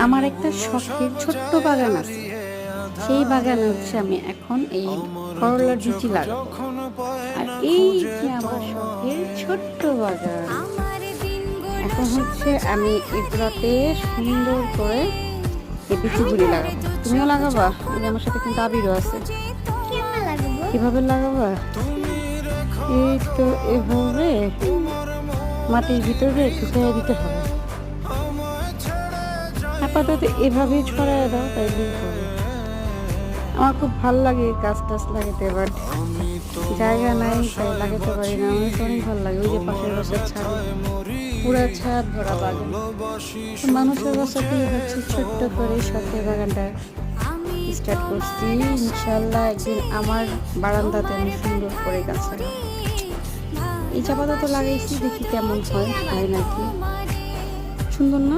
আমার একটা শখের ছোট্ট বাগান আছে। সেই বাগানে হচ্ছে আমি এখন এই করলার বীচি লাগাবো। আর এই যে আমার শখের ছোট্ট বাগান। এখন হচ্ছে আমি এগুলাতে সুন্দর করে এই বীচিগুলি লাগাবো। তুমিও লাগাবা? এই যে আমার সাথে কিন্তু আবিরও আছে। কিভাবে লাগাবা? এই তো এভাবে মাটির ভিতরে ঢুকিয়ে দিতে হবে। আপাতত এভাবেই ছড়ায় দাও, তাইলেই হবে। আমার খুব ভাল লাগে গাছ টাছ লাগাতে, বাট জায়গা নাই তাই লাগাতে পারি না। আমার তো অনেক ভালো লাগে। ওই যে পাশের বাসার ছাদ, পুরা ছাদ ভরা বাগান। মানুষের বাসাতেই হচ্ছে ছোট্ট করে শখের বাগানটা স্টার্ট করছি। ইনশাল্লাহ একদিন আমার বারান্দাতে আমি সুন্দর করে গাছ লাগাবো। এই চাপাতা তো লাগাইছি, দেখি কেমন হয় নাকি। সুন্দর না?